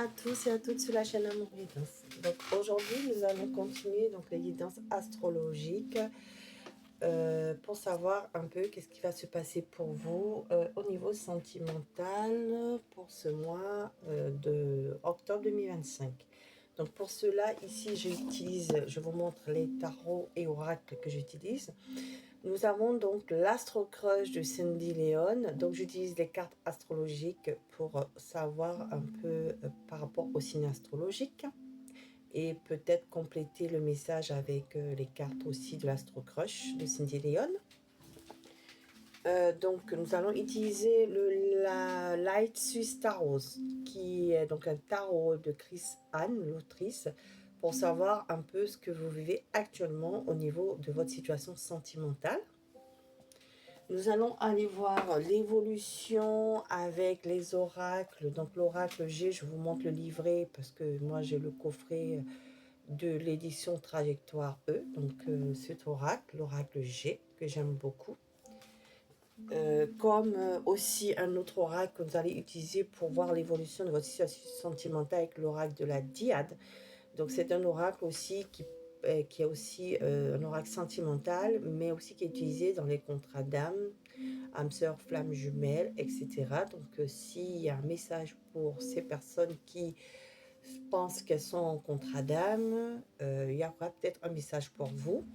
à tous et à toutes sur la chaîne Amour Guidance. Donc aujourd'hui, nous allons continuer donc les guidances astrologiques pour savoir un peu qu'est-ce qui va se passer pour vous au niveau sentimental pour ce mois de octobre 2025. Donc pour cela, ici, je vous montre les tarots et oracles que j'utilise. Nous avons donc l'Astro Crush de Cindy Leon. Donc j'utilise les cartes astrologiques pour savoir un peu par rapport au signe astrologique et peut-être compléter le message avec les cartes aussi de l'Astro Crush de Cindy Leon. Donc nous allons utiliser la Light Swiss Tarot, qui est donc un tarot de Chris Anne, l'autrice, pour savoir un peu ce que vous vivez actuellement au niveau de votre situation sentimentale. Nous allons aller voir l'évolution avec les oracles. Donc l'oracle G, je vous montre le livret parce que moi j'ai le coffret de l'édition Trajectoire E. Donc cet oracle, l'oracle G, que j'aime beaucoup. Comme aussi un autre oracle que vous allez utiliser pour voir l'évolution de votre situation sentimentale avec l'oracle de la Diade. Donc c'est un oracle aussi qui est aussi un oracle sentimental, mais aussi qui est utilisé dans les contrats d'âme, âme sœur, flamme jumelle, etc. Donc s'il y a un message pour ces personnes qui pensent qu'elles sont en contrat d'âme, il y aura peut-être un message pour vous.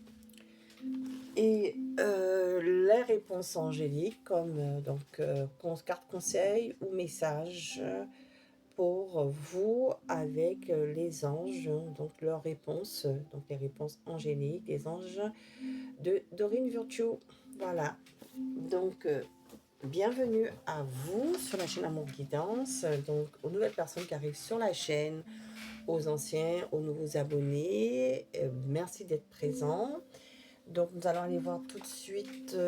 Et les réponses angéliques, comme carte conseil ou message pour vous avec les anges, donc leurs réponses, donc les réponses angéliques, les anges de Dorine Virtue. Voilà, donc bienvenue à vous sur la chaîne Amour Guidance, donc aux nouvelles personnes qui arrivent sur la chaîne, aux anciens, aux nouveaux abonnés, merci d'être présents. Donc nous allons aller voir tout de suite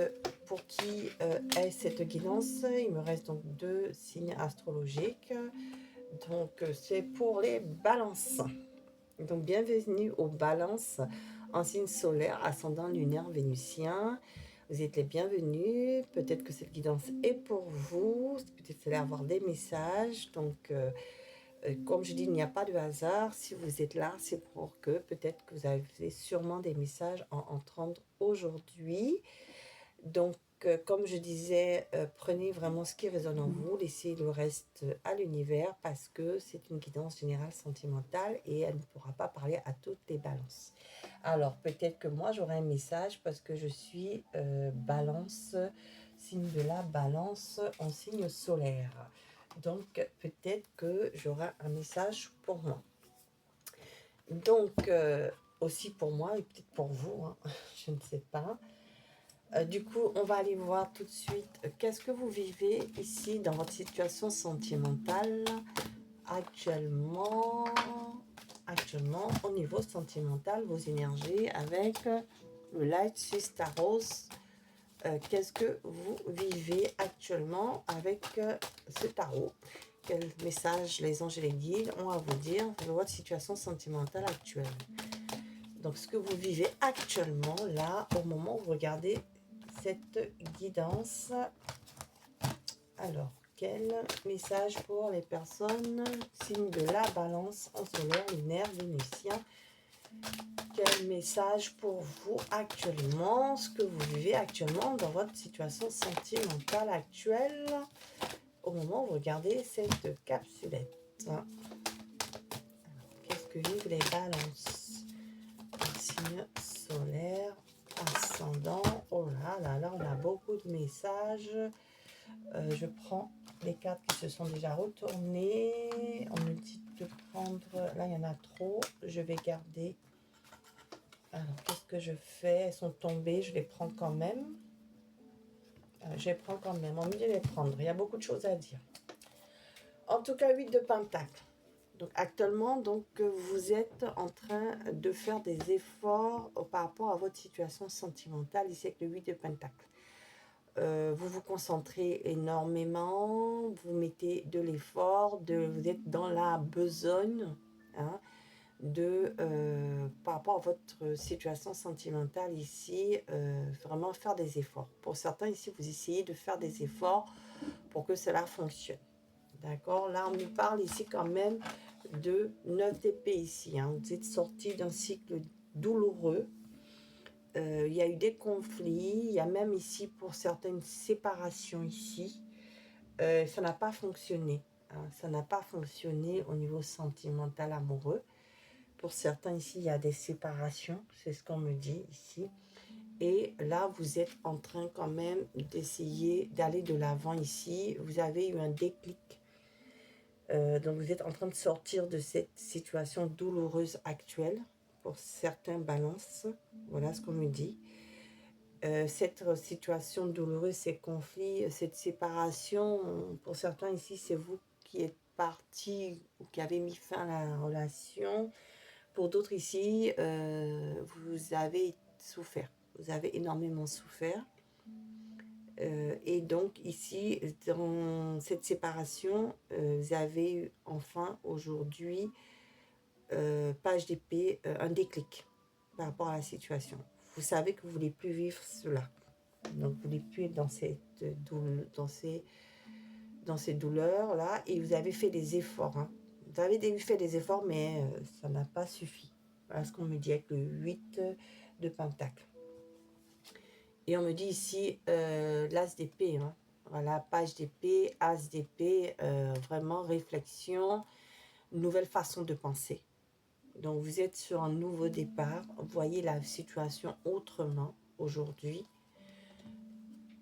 pour qui est cette guidance. Il me reste donc 2 signes astrologiques. Donc c'est pour les balances. Donc bienvenue aux balances en signe solaire, ascendant lunaire vénusien. Vous êtes les bienvenus. Peut-être que cette guidance est pour vous. Peut-être que vous allez avoir des messages. Donc comme je dis, il n'y a pas de hasard. Si vous êtes là, c'est pour que peut-être que vous avez sûrement des messages à entendre aujourd'hui. Donc, comme je disais, prenez vraiment ce qui résonne en vous, laissez le reste à l'univers parce que c'est une guidance générale sentimentale et elle ne pourra pas parler à toutes les balances. Alors, peut-être que moi, j'aurai un message parce que je suis balance, signe de la balance en signe solaire. Donc, peut-être que j'aurai un message pour moi. Donc, aussi pour moi et peut-être pour vous, hein, je ne sais pas. Du coup, on va aller voir tout de suite qu'est-ce que vous vivez ici dans votre situation sentimentale actuellement au niveau sentimental, vos énergies avec le Light Swiss Tarot. Qu'est-ce que vous vivez actuellement avec ce tarot? Quel message les anges et les guides ont à vous dire de votre situation sentimentale actuelle? Donc, ce que vous vivez actuellement, là, au moment où vous regardez cette guidance. Alors, quel message pour les personnes signe de la balance en solaire, lunaire, vénusien? Quel message pour vous actuellement, ce que vous vivez actuellement dans votre situation sentimentale actuelle au moment où vous regardez cette capsulette? Alors, qu'est-ce que vivent les balances? Un signe solaire, ascendant. Oh là là là, on a beaucoup de messages. Je prends les cartes qui se sont déjà retournées. On me dit de prendre... Là, il y en a trop. Je vais garder... Alors, qu'est-ce que je fais? Elles sont tombées. Je les prends quand même. Je les prends quand même. On me dit de les prendre. Il y a beaucoup de choses à dire. En tout cas, 8 de Pentacle. Donc, actuellement, vous êtes en train de faire des efforts par rapport à votre situation sentimentale. Ici, avec le 8 de Pentacle. Vous vous concentrez énormément, vous mettez de l'effort, vous êtes dans la besogne, hein, par rapport à votre situation sentimentale ici, vraiment faire des efforts. Pour certains ici, vous essayez de faire des efforts pour que cela fonctionne. D'accord? Là, on nous parle ici quand même de 9 d'épée ici. Hein. Vous êtes sorti d'un cycle douloureux. Il y a eu des conflits. Il y a même ici, pour certaines, séparations ici. Ça n'a pas fonctionné. Hein. Ça n'a pas fonctionné au niveau sentimental, amoureux. Pour certains, ici, il y a des séparations. C'est ce qu'on me dit ici. Et là, vous êtes en train quand même d'essayer d'aller de l'avant ici. Vous avez eu un déclic. Donc, vous êtes en train de sortir de cette situation douloureuse actuelle. Pour certains balances, voilà ce qu'on me dit. Cette situation douloureuse, ces conflits, cette séparation, pour certains ici, c'est vous qui êtes parti ou qui avez mis fin à la relation. Pour d'autres ici, vous avez souffert. Vous avez énormément souffert. Et donc ici, dans cette séparation, vous avez eu enfin aujourd'hui, page d'épée, un déclic par rapport à la situation. Vous savez que vous ne voulez plus vivre cela. Donc vous ne voulez plus être dans ces douleurs-là. Et vous avez fait des efforts. Hein. Vous avez fait des efforts, mais ça n'a pas suffi. Voilà ce qu'on me dit avec le 8 de Pentacle. Et on me dit ici l'as d'épée. Hein. Voilà, page d'épée, as d'épée, vraiment réflexion, nouvelle façon de penser. Donc vous êtes sur un nouveau départ. Voyez la situation autrement aujourd'hui.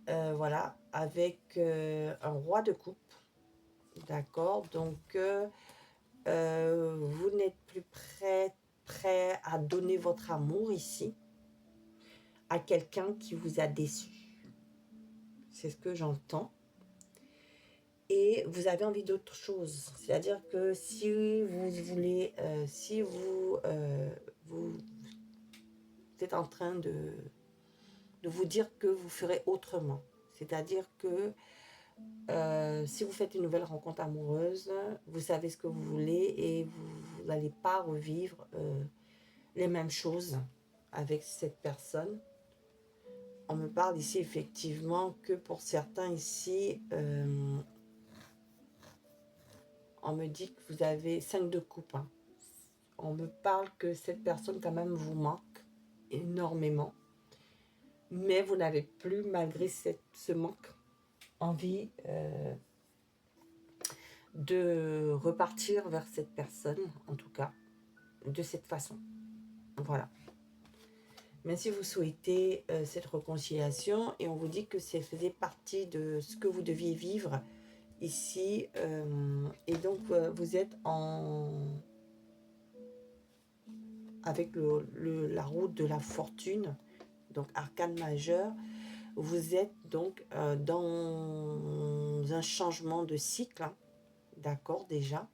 Voilà, avec un roi de coupe. D'accord, donc vous n'êtes plus prêt à donner votre amour ici à quelqu'un qui vous a déçu. C'est ce que j'entends. Et vous avez envie d'autre chose. C'est-à-dire que si vous voulez, si vous êtes en train de vous dire que vous ferez autrement. C'est-à-dire que si vous faites une nouvelle rencontre amoureuse, vous savez ce que vous voulez et vous n'allez pas revivre les mêmes choses avec cette personne. On me parle ici effectivement que pour certains ici, on me dit que vous avez 5 de coupe. Hein. On me parle que cette personne quand même vous manque énormément. Mais vous n'avez plus, malgré ce manque, envie de repartir vers cette personne, en tout cas, de cette façon. Voilà. Mais si vous souhaitez cette réconciliation, et on vous dit que ça faisait partie de ce que vous deviez vivre ici, et donc vous êtes avec la route de la fortune, donc arcane majeur, vous êtes donc dans un changement de cycle, hein, d'accord déjà.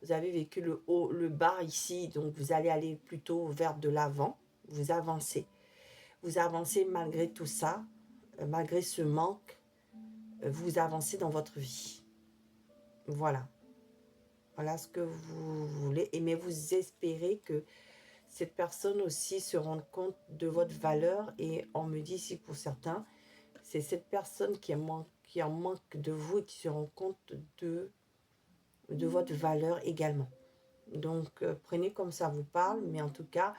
Vous avez vécu le haut, le bas ici, donc vous allez aller plutôt vers de l'avant, vous avancez. Vous avancez malgré tout ça, malgré ce manque, vous avancez dans votre vie. Voilà. Voilà ce que vous voulez. Mais vous espérez que cette personne aussi se rende compte de votre valeur. Et on me dit ici pour certains, c'est cette personne qui en manque de vous et qui se rend compte de votre valeur également. Donc, prenez comme ça vous parle, mais en tout cas,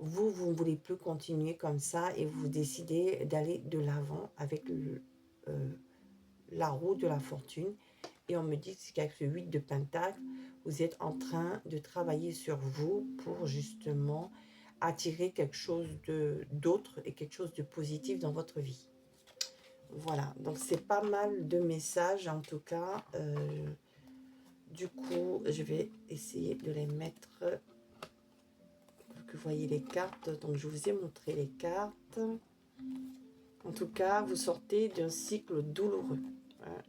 vous ne voulez plus continuer comme ça et vous décidez d'aller de l'avant avec la roue de la fortune. Et on me dit qu'avec ce 8 de Pentacle, vous êtes en train de travailler sur vous pour justement attirer quelque chose d'autre et quelque chose de positif dans votre vie. Voilà, donc c'est pas mal de messages en tout cas. Du coup, je vais essayer de les mettre pour que vous voyez les cartes. Donc, je vous ai montré les cartes. En tout cas, vous sortez d'un cycle douloureux.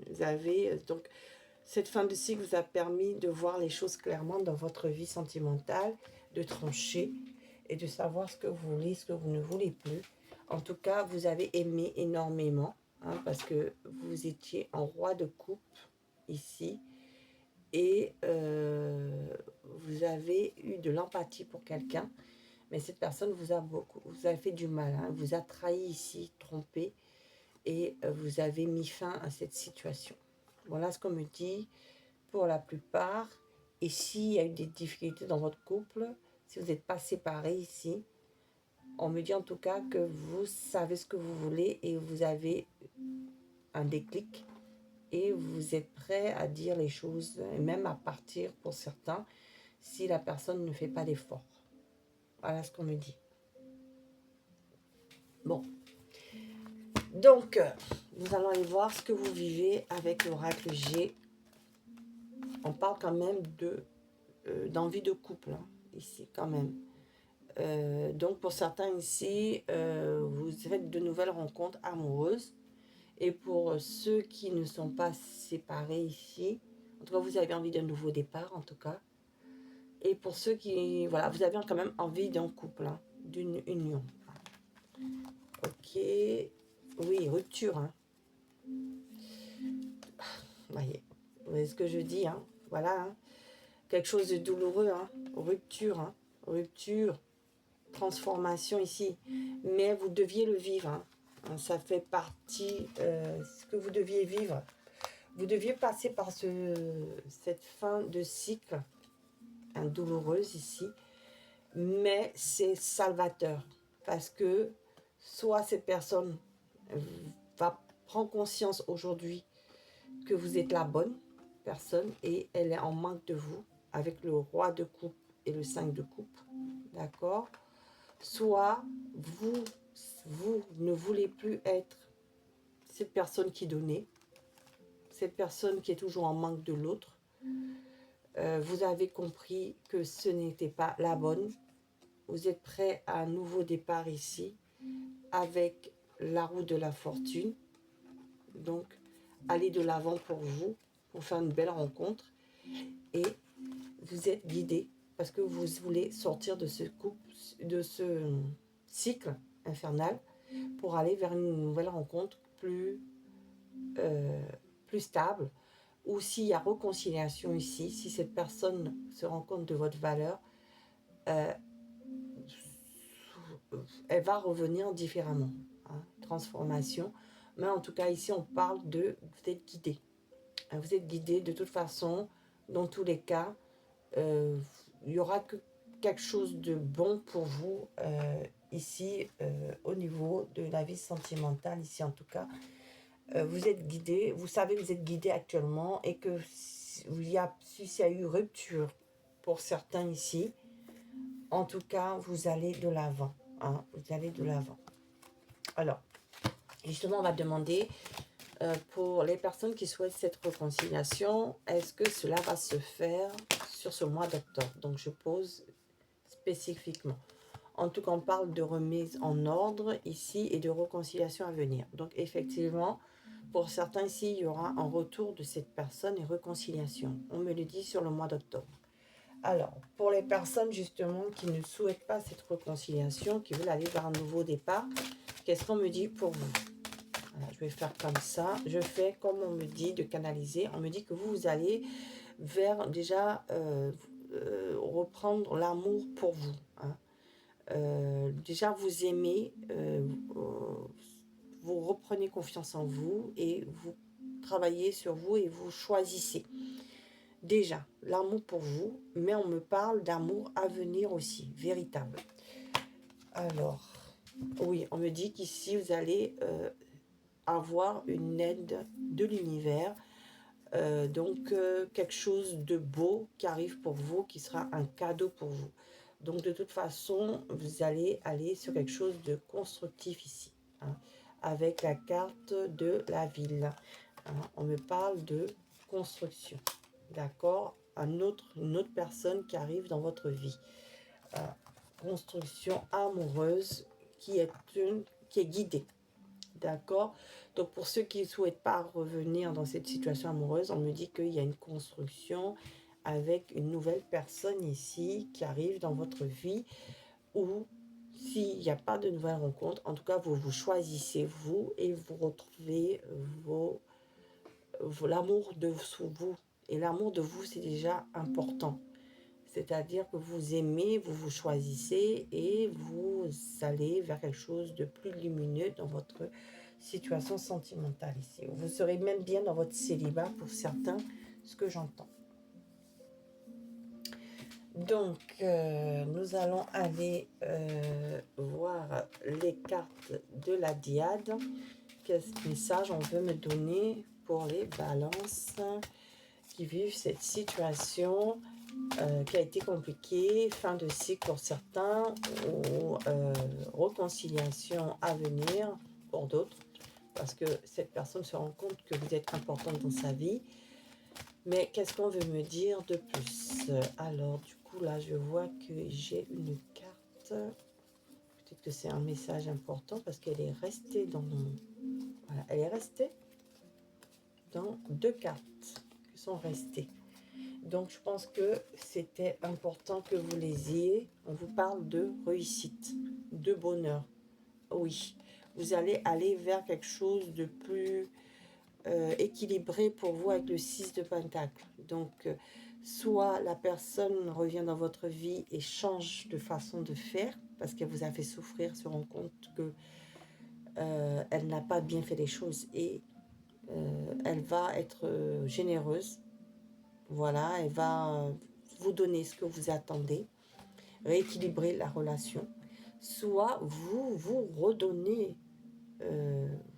Vous avez donc cette fin de cycle vous a permis de voir les choses clairement dans votre vie sentimentale, de trancher et de savoir ce que vous voulez, ce que vous ne voulez plus. En tout cas, vous avez aimé énormément parce que vous étiez en roi de coupe ici. Et vous avez eu de l'empathie pour quelqu'un, mais cette personne vous a fait du mal, hein, vous a trahi ici, trompé, et vous avez mis fin à cette situation. Voilà ce qu'on me dit pour la plupart. Et s'il y a eu des difficultés dans votre couple, si vous n'êtes pas séparés ici, on me dit en tout cas que vous savez ce que vous voulez et vous avez un déclic et vous êtes prêt à dire les choses, et même à partir pour certains, si la personne ne fait pas d'effort. Voilà ce qu'on me dit. Bon. Donc, nous allons aller voir ce que vous vivez avec l'oracle G. On parle quand même d'envie de couple, hein, ici, quand même. Donc, pour certains ici, vous faites de nouvelles rencontres amoureuses. Et pour ceux qui ne sont pas séparés ici, en tout cas, vous avez envie d'un nouveau départ, en tout cas. Et pour ceux qui, voilà, vous avez quand même envie d'un couple, hein, d'une union. Ok. Oui, rupture, hein. Voyez ce que je dis, hein. Voilà, hein. Quelque chose de douloureux, hein. Rupture, hein. Rupture, transformation ici. Mais vous deviez le vivre, hein. Ça fait partie ce que vous deviez vivre. Vous deviez passer par cette fin de cycle, hein, douloureuse ici. Mais c'est salvateur. Parce que soit cette personne va prendre conscience aujourd'hui que vous êtes la bonne personne et elle est en manque de vous avec le roi de coupe et le 5 de coupe, d'accord? Soit vous ne voulez plus être cette personne qui donnait, cette personne qui est toujours en manque de l'autre. Vous avez compris que ce n'était pas la bonne. Vous êtes prêt à un nouveau départ ici avec la roue de la fortune. Donc, allez de l'avant pour vous, pour faire une belle rencontre. Et vous êtes guidé parce que vous voulez sortir de ce couple, de ce cycle infernal pour aller vers une nouvelle rencontre plus stable. Ou s'il y a réconciliation ici, si cette personne se rend compte de votre valeur, elle va revenir différemment, hein, transformation. Mais en tout cas, ici, on parle de vous êtes guidé. Vous êtes guidé de toute façon, dans tous les cas, il y aura que quelque chose de bon pour vous ici, au niveau de la vie sentimentale, ici en tout cas. Vous êtes guidé, vous savez que vous êtes guidé actuellement et que s'il y a eu rupture pour certains ici, en tout cas, vous allez de l'avant. Hein, vous allez de l'avant. Alors, justement, on va demander pour les personnes qui souhaitent cette réconciliation, est-ce que cela va se faire sur ce mois d'octobre? Donc, je pose spécifiquement. En tout cas, on parle de remise en ordre ici et de réconciliation à venir. Donc, effectivement, pour certains ici, il y aura un retour de cette personne et réconciliation. On me le dit sur le mois d'octobre. Alors, pour les personnes justement qui ne souhaitent pas cette réconciliation, qui veulent aller vers un nouveau départ, qu'est-ce qu'on me dit pour vous? Voilà, je vais faire comme ça. Je fais comme on me dit de canaliser. On me dit que vous allez vers déjà reprendre l'amour pour vous. Hein. Déjà vous aimez, vous reprenez confiance en vous et vous travaillez sur vous et vous choisissez. Déjà, l'amour pour vous, mais on me parle d'amour à venir aussi, véritable. Alors, oui, on me dit qu'ici, vous allez avoir une aide de l'univers. Donc, quelque chose de beau qui arrive pour vous, qui sera un cadeau pour vous. Donc, de toute façon, vous allez aller sur quelque chose de constructif ici, hein, avec la carte de la ville. Hein, on me parle de construction, d'accord? Une autre personne qui arrive dans votre vie. Construction amoureuse qui est guidée, d'accord? Donc, pour ceux qui ne souhaitent pas revenir dans cette situation amoureuse, on me dit qu'il y a une construction avec une nouvelle personne ici qui arrive dans votre vie, ou s'il n'y a pas de nouvelle rencontre, en tout cas, vous vous choisissez vous et vous retrouvez l'amour de vous. Et l'amour de vous, c'est déjà important. C'est-à-dire que vous aimez, vous vous choisissez et vous allez vers quelque chose de plus lumineux dans votre situation sentimentale ici. Vous serez même bien dans votre célibat pour certains, ce que j'entends. Donc, nous allons aller voir les cartes de la diade. Quel message on veut me donner pour les balances qui vivent cette situation qui a été compliquée, fin de cycle pour certains, ou réconciliation à venir pour d'autres, parce que cette personne se rend compte que vous êtes importante dans sa vie. Mais qu'est-ce qu'on veut me dire de plus? Alors, du coup, là, je vois que j'ai une carte. Peut-être que c'est un message important parce qu'elle est restée dans... Voilà, elle est restée dans deux cartes qui sont restées. Donc, je pense que c'était important que vous les ayez. On vous parle de réussite, de bonheur. Oui, vous allez aller vers quelque chose de plus équilibré pour vous avec le 6 de Pentacle. Donc, soit la personne revient dans votre vie et change de façon de faire parce qu'elle vous a fait souffrir, se rend compte que elle n'a pas bien fait les choses et elle va être généreuse. Voilà, elle va vous donner ce que vous attendez, rééquilibrer la relation. Soit vous redonnez,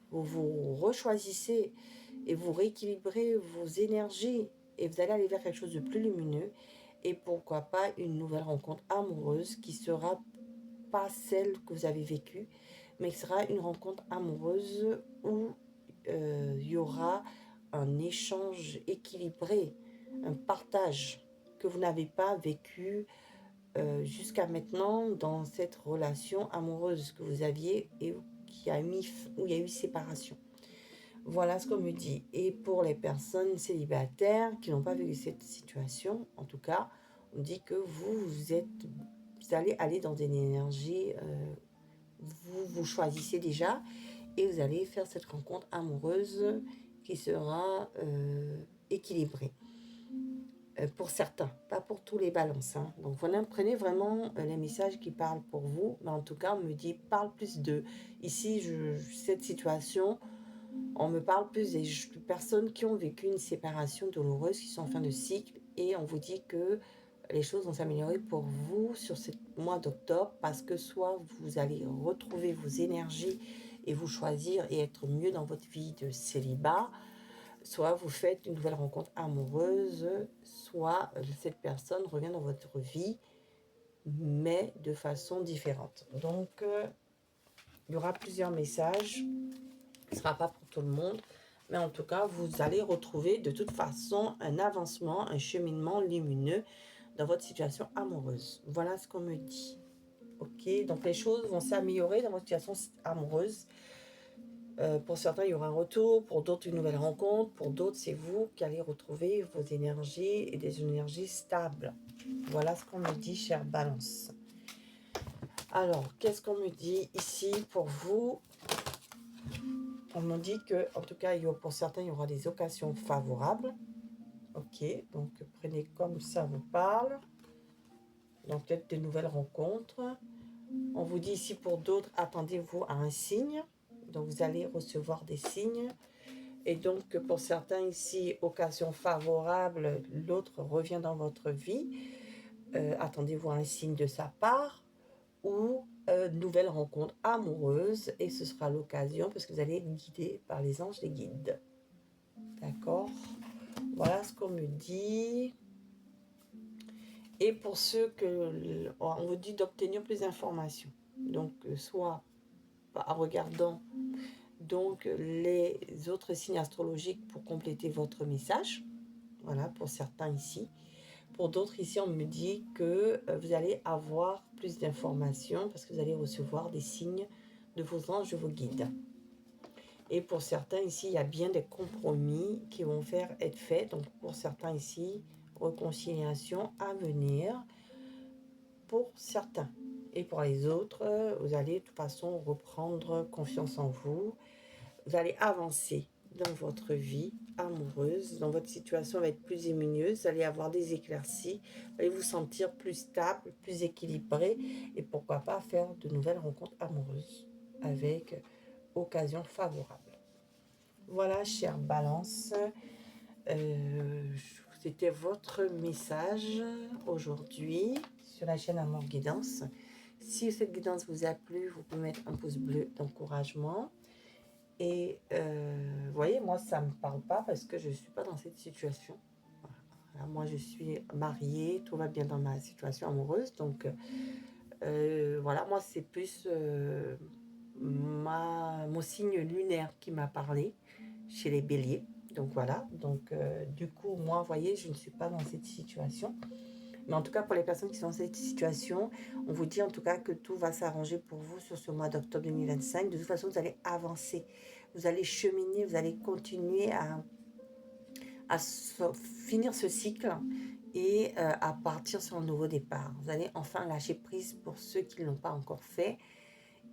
vous rechoisissez et vous rééquilibrez vos énergies et vous allez aller vers quelque chose de plus lumineux et pourquoi pas une nouvelle rencontre amoureuse qui sera pas celle que vous avez vécue, mais qui sera une rencontre amoureuse où il y aura un échange équilibré, un partage que vous n'avez pas vécu jusqu'à maintenant dans cette relation amoureuse que vous aviez et où il y a eu séparation. Voilà ce qu'on me dit. Et pour les personnes célibataires qui n'ont pas vécu cette situation, en tout cas, on dit que vous allez aller dans une énergie, vous choisissez déjà et vous allez faire cette rencontre amoureuse qui sera équilibrée. Pour certains, pas pour tous les balances. Hein. Donc voilà, prenez vraiment les messages qui parlent pour vous, mais en tout cas, on me dit parle plus de. Ici, cette situation, on me parle plus des personnes qui ont vécu une séparation douloureuse, qui sont en fin de cycle, et on vous dit que les choses vont s'améliorer pour vous sur ce mois d'octobre, parce que soit vous allez retrouver vos énergies et vous choisir et être mieux dans votre vie de célibat, soit vous faites une nouvelle rencontre amoureuse, soit cette personne revient dans votre vie, mais de façon différente. Donc, il y aura plusieurs messages. Ce ne sera pas pour tout le monde, mais en tout cas, vous allez retrouver de toute façon un avancement, un cheminement lumineux dans votre situation amoureuse. Voilà ce qu'on me dit. Ok, donc les choses vont s'améliorer dans votre situation amoureuse. Pour certains, il y aura un retour, pour d'autres, une nouvelle rencontre, pour d'autres, c'est vous qui allez retrouver vos énergies et des énergies stables. Voilà ce qu'on me dit, chère Balance. Alors, qu'est-ce qu'on me dit ici pour vous? On me dit que, en tout cas, pour certains, il y aura des occasions favorables. Ok, donc prenez comme ça vous parle. Donc, peut-être des nouvelles rencontres. On vous dit ici pour d'autres, attendez-vous à un signe. Donc, vous allez recevoir des signes. Et donc, pour certains ici, occasion favorable, l'autre revient dans votre vie. Attendez-vous à un signe de sa part ou nouvelle rencontre amoureuse. Et ce sera l'occasion parce que vous allez être guidé par les anges des guides. D'accord? Voilà ce qu'on me dit. Et pour ceux on vous dit d'obtenir plus d'informations. Donc, soit en regardant donc les autres signes astrologiques pour compléter votre message. Voilà, pour certains ici. Pour d'autres ici, on me dit que vous allez avoir plus d'informations parce que vous allez recevoir des signes de vos anges, de vos guides. Et pour certains ici, il y a bien des compromis qui vont être faits. Donc pour certains ici, réconciliation à venir pour certains. Et pour les autres, vous allez de toute façon reprendre confiance en vous. Vous allez avancer dans votre vie amoureuse, dans votre situation va être plus lumineuse, vous allez avoir des éclaircies, vous allez vous sentir plus stable, plus équilibré et pourquoi pas faire de nouvelles rencontres amoureuses avec occasion favorable. Voilà, chère Balance, c'était votre message aujourd'hui sur la chaîne Amour Guidance. Si cette guidance vous a plu, vous pouvez mettre un pouce bleu d'encouragement. Et vous voyez, moi, ça ne me parle pas parce que je ne suis pas dans cette situation. Voilà, moi, je suis mariée, tout va bien dans ma situation amoureuse. Donc, voilà, moi, c'est plus mon signe lunaire qui m'a parlé chez les béliers. Donc, voilà. Donc, du coup, moi, vous voyez, je ne suis pas dans cette situation. Mais en tout cas, pour les personnes qui sont dans cette situation, on vous dit en tout cas que tout va s'arranger pour vous sur ce mois d'octobre 2025. De toute façon, vous allez avancer, vous allez cheminer, vous allez continuer à finir ce cycle et à partir sur un nouveau départ. Vous allez enfin lâcher prise pour ceux qui ne l'ont pas encore fait.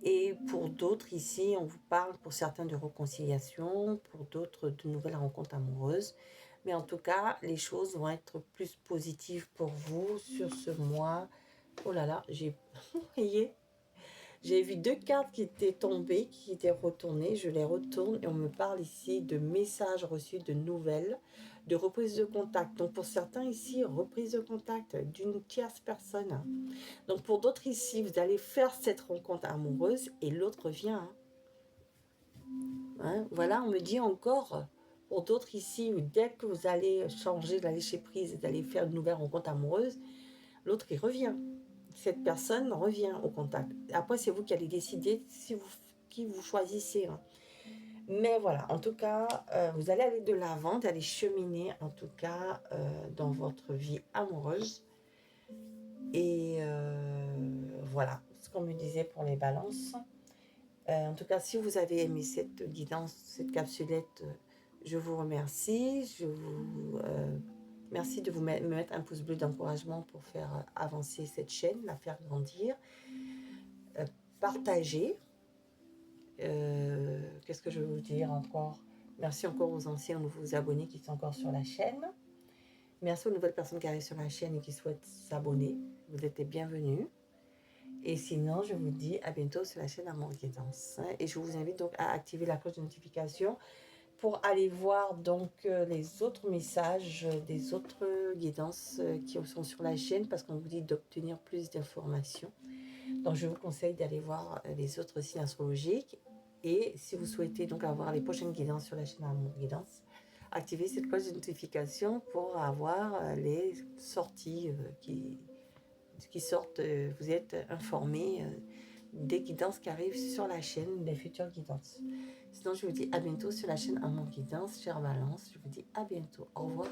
Et pour d'autres ici, on vous parle pour certains de réconciliation, pour d'autres de nouvelles rencontres amoureuses. Mais en tout cas, les choses vont être plus positives pour vous sur ce mois. Oh là là, voyez, j'ai vu 2 cartes qui étaient tombées, qui étaient retournées. Je les retourne et on me parle ici de messages reçus, de nouvelles, de reprise de contact. Donc pour certains ici, reprise de contact d'une tierce personne. Donc pour d'autres ici, vous allez faire cette rencontre amoureuse et l'autre vient. Hein, voilà, on me dit encore, pour d'autres ici, dès que vous allez changer de lâcher prise et d'aller faire une nouvelle rencontre amoureuse, l'autre il revient. Cette personne revient au contact. Après, c'est vous qui allez décider qui vous choisissez. Hein. Mais voilà, en tout cas, vous allez aller de l'avant, d'aller cheminer, en tout cas, dans votre vie amoureuse. Et voilà, ce qu'on me disait pour les balances. En tout cas, si vous avez aimé cette guidance, cette capsulette, je vous remercie. Je vous merci de me mettre un pouce bleu d'encouragement pour faire avancer cette chaîne, la faire grandir. Partagez. Qu'est-ce que je veux vous dire encore? Merci encore aux anciens, aux nouveaux abonnés qui sont encore sur la chaîne. Merci aux nouvelles personnes qui arrivent sur la chaîne et qui souhaitent s'abonner. Vous êtes les bienvenus. Et sinon, je vous dis à bientôt sur la chaîne Amour Guidance. Et je vous invite donc à activer la cloche de notification pour aller voir donc les autres messages des autres guidances qui sont sur la chaîne parce qu'on vous dit d'obtenir plus d'informations. Donc, je vous conseille d'aller voir les autres signes astrologiques. Et si vous souhaitez donc avoir les prochaines guidances sur la chaîne Amour Guidance, activez cette cloche de notification pour avoir les sorties qui sortent. Vous êtes informés des guidances qui arrivent sur la chaîne, des futures guidances. Sinon, je vous dis à bientôt sur la chaîne Amour Guidance, chère Balance. Je vous dis à bientôt. Au revoir.